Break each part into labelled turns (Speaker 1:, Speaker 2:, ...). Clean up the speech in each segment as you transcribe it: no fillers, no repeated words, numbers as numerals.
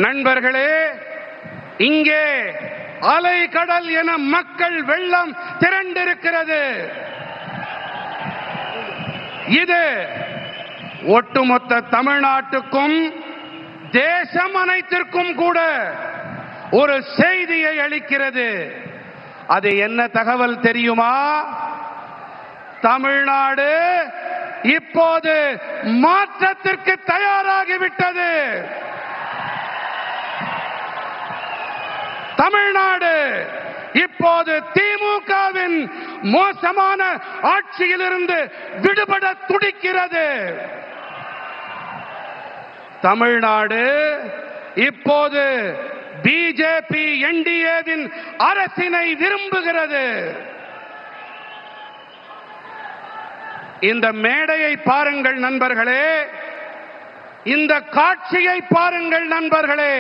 Speaker 1: நண்பர்களே, இங்கே அலை கடல் என மக்கள் வெள்ளம் திரண்டிருக்கிறது. இது ஒட்டுமொத்த தமிழ்நாட்டுக்கும் தேசம் அனைத்திற்கும் கூட ஒரு செய்தியை அளிக்கிறது. அது என்ன தகவல் தெரியுமா? தமிழ்நாடு இப்போது மாற்றத்திற்கு தயாராகிவிட்டது. தமிழ்நாடு இப்போது திமுகவின் மோசமான ஆட்சியிலிருந்து விடுபட துடிக்கிறது. தமிழ்நாடு இப்போது பிஜேபி என்டிஏவின் அரசினை விரும்புகிறது. இந்த மேடையை பாருங்கள் நண்பர்களே, இந்த காட்சியை பாருங்கள் நண்பர்களே.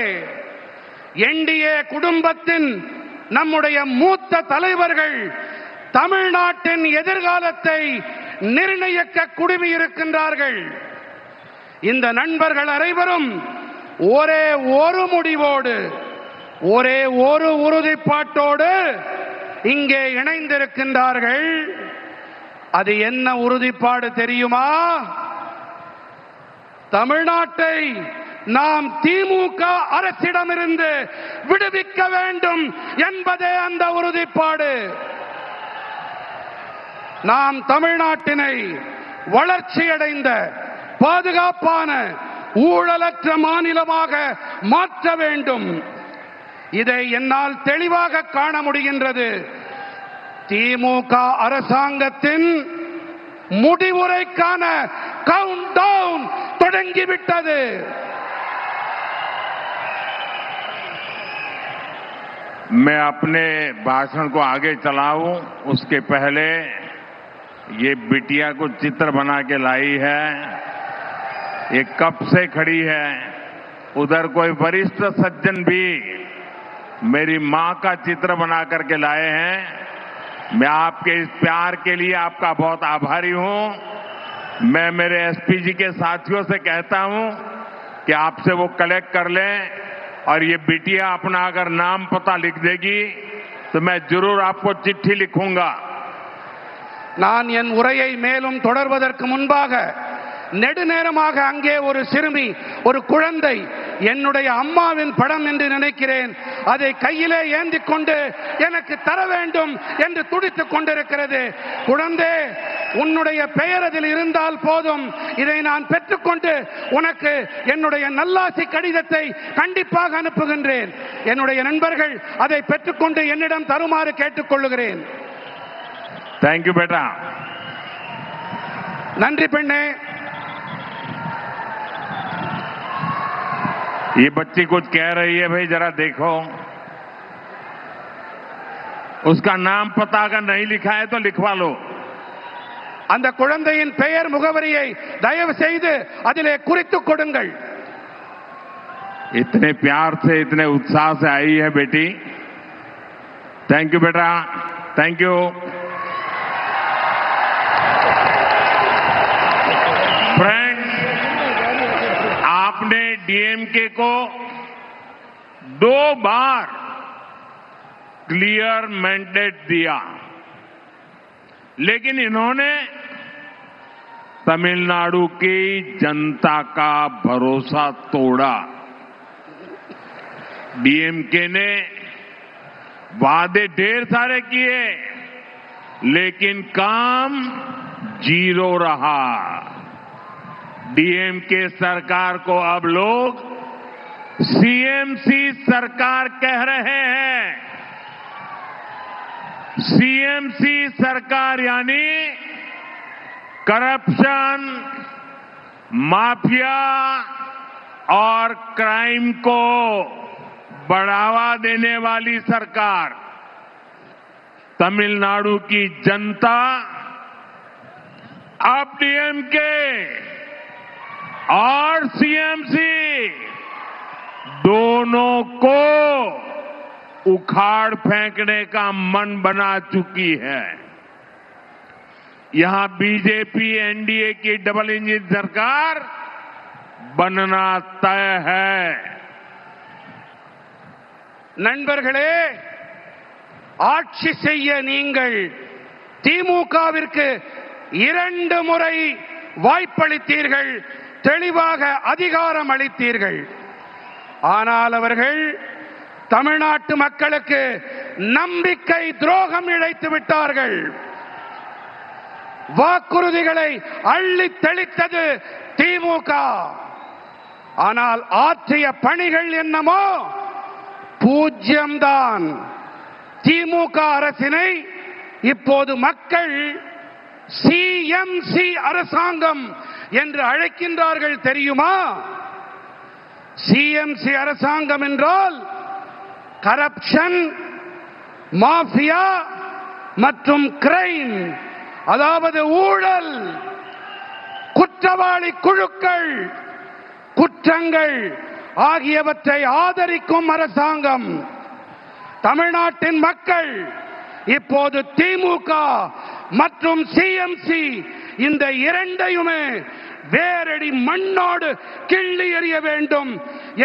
Speaker 1: என்டிஏ குடும்பத்தின் நம்முடைய மூத்த தலைவர்கள் தமிழ்நாட்டின் எதிர்காலத்தை நிர்ணயிக்க குழுமியிருக்கின்றார்கள். இந்த நண்பர்கள் அனைவரும் ஒரே ஒரு முடிவோடு, ஒரே ஒரு உறுதிப்பாட்டோடு இங்கே இணைந்திருக்கின்றார்கள். அது என்ன உறுதிப்பாடு தெரியுமா? தமிழ்நாட்டை நாம் திமுக அரசிடமிருந்து விடுவிக்க வேண்டும் என்பதே அந்த உறுதிப்பாடு. நாம் தமிழ்நாட்டினை வளர்ச்சியடைந்த பாதுகாப்பான ஊழலற்ற மாநிலமாக மாற்ற வேண்டும். இதை என்னால் தெளிவாக காண முடிகின்றது. திமுக அரசாங்கத்தின் முடிவுரைக்கான கவுண்ட் டவுன் தொடங்கிவிட்டது.
Speaker 2: मैं अपने भाषण को आगे चलाऊं उसके पहले ये बिटिया को चित्र बना के लाई है। ये कब से खड़ी है। उधर कोई वरिष्ठ सज्जन भी मेरी मां का चित्र बना करके लाए हैं। मैं आपके इस प्यार के लिए आपका बहुत आभारी हूं। मैं मेरे एसपी जी के साथियों से कहता हूं कि आपसे वो कलेक्ट कर लें और ये बिटिया अपना अगर नाम पता लिख देगी तो मैं जरूर आपको चिट्ठी लिखूंगा।
Speaker 1: நான் என் உரையை மேலும் தொடர்வதற்கு முன்பாக நெடுநேரமாக அங்கே ஒரு சிறுமி, ஒரு குழந்தை என்னுடைய அம்மாவின் படம் என்று நினைக்கிறேன், அதை கையிலே ஏந்தி கொண்டு எனக்கு தர வேண்டும் என்று துடித்துக் கொண்டிருக்கிறது. குழந்தை, உன்னுடைய பெயர் அதில் இருந்தால் போதும், இதை நான் பெற்றுக்கொண்டு உனக்கு என்னுடைய நல்லாசி கடிதத்தை கண்டிப்பாக அனுப்புகின்றேன். என்னுடைய நண்பர்கள் அதை பெற்றுக்கொண்டு என்னிடம் தருமாறு கேட்டுக்கொள்ளுகிறேன்.
Speaker 2: தேங்க்யூ बेटा।
Speaker 1: நன்றி பெண்ணே।
Speaker 2: ये बच्ची कुछ कह रही है, भाई जरा देखो। उसका नाम पता अगर नहीं लिखा है तो लिखवा लो।
Speaker 1: அந்த குழந்தையின் பெயர் முகவரியை தயவு செய்து அதிலே குறித்துக் கொடுங்கள்।
Speaker 2: इतने प्यार से, इतने उत्साह से आई है बेटी। थैंक यू बेटा, थैंक यू। फ्रेंड्स, आपने डीएमके को 2 बार क्लियर मैंडेट दिया, लेकिन इन्होंने तमिलनाडु की जनता का भरोसा तोड़ा। डीएमके ने वादे ढेर सारे किए, लेकिन काम 0 रहा। डीएमके सरकार को अब लोग सीएमसी सरकार कह रहे हैं। सीएमसी सरकार यानी करप्शन, माफिया और क्राइम को बढ़ावा देने वाली सरकार। तमिलनाडु की जनता अब डीएमके और सीएमसी दोनों को उखाड़ फेंकने का मन बना चुकी है। यहां बीजेपी एनडीए की डबल इंजन सरकार बनना तय है।
Speaker 1: நண்பர்களே, ஆட்சி செய்ய நீங்கள் திமுகவிற்கு 2 முறை வாய்ப்பளித்தீர்கள், தெளிவாக அதிகாரம் அளித்தீர்கள். ஆனால் அவர்கள் தமிழ்நாட்டு மக்களுக்கு நம்பிக்கை துரோகம் இழைத்து விட்டார்கள். வாக்குறுதிகளை அள்ளி தெளித்தது திமுக. ஆனால் ஆற்றிய பணிகள் என்னமோ பூஜ்யம்தான். திமுக அரசினை இப்போது மக்கள் சிஎம்சி அரசாங்கம் என்று அழைக்கின்றார்கள் தெரியுமா? சிஎம்சி அரசாங்கம் என்றால் கரப்ஷன், மாஃபியா மற்றும் கிரைம், அதாவது ஊழல், குற்றவாளி குழுக்கள், குற்றங்கள் ஆகியவற்றை ஆதரிக்கும் அரசாங்கம். தமிழ்நாட்டின் மக்கள் இப்போது திமுக மற்றும் சிஎம்சி இந்த இரண்டையுமே வேரடி மண்ணோடு கிள்ளி எறிய வேண்டும்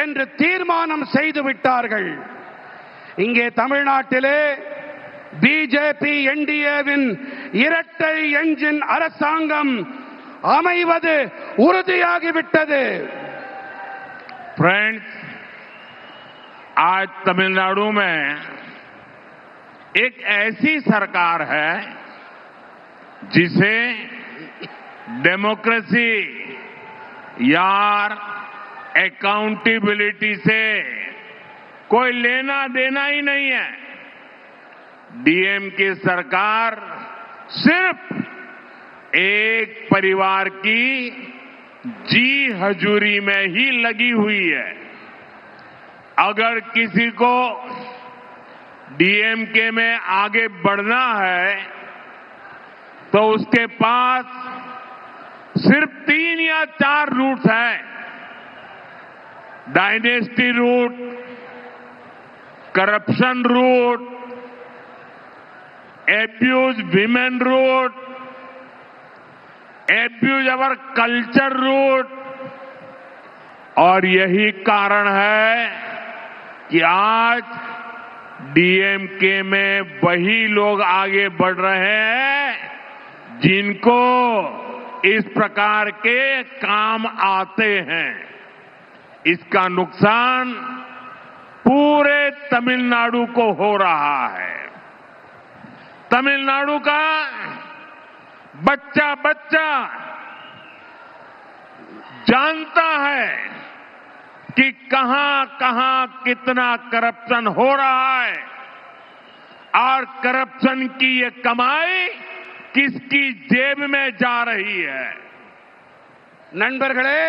Speaker 1: என்று தீர்மானம் செய்து விட்டார்கள். இங்கே தமிழ்நாட்டிலே பிஜேபி என்டிஏவின் இரட்டை என்ஜின் அரசாங்கம் அமைவது உறுதியாகிவிட்டது.
Speaker 2: फ्रेंड्स, आज तमिलनाडु में एक ऐसी सरकार है जिसे डेमोक्रेसी या अकाउंटेबिलिटी से कोई लेना देना ही नहीं है. डीएमके सरकार सिर्फ एक परिवार की जी हजूरी में ही लगी हुई है. अगर किसी को डीएमके में आगे बढ़ना है तो उसके पास सिर्फ 3 या 4 रूट हैं. Dynasty root, corruption root, abuse women root, abuse our culture root. और यही कारण है कि आज डीएमके में वही लोग आगे बढ़ रहे हैं जिनको इस प्रकार के काम आते हैं. इसका नुकसान पूरे तमिलनाडु को हो रहा है. तमिलनाडु का बच्चा बच्चा जानता है कि कहां कहां कितना करप्शन हो रहा है और करप्शन की ये कमाई किसकी जेब में जा रही है.
Speaker 1: நண்பர்களே,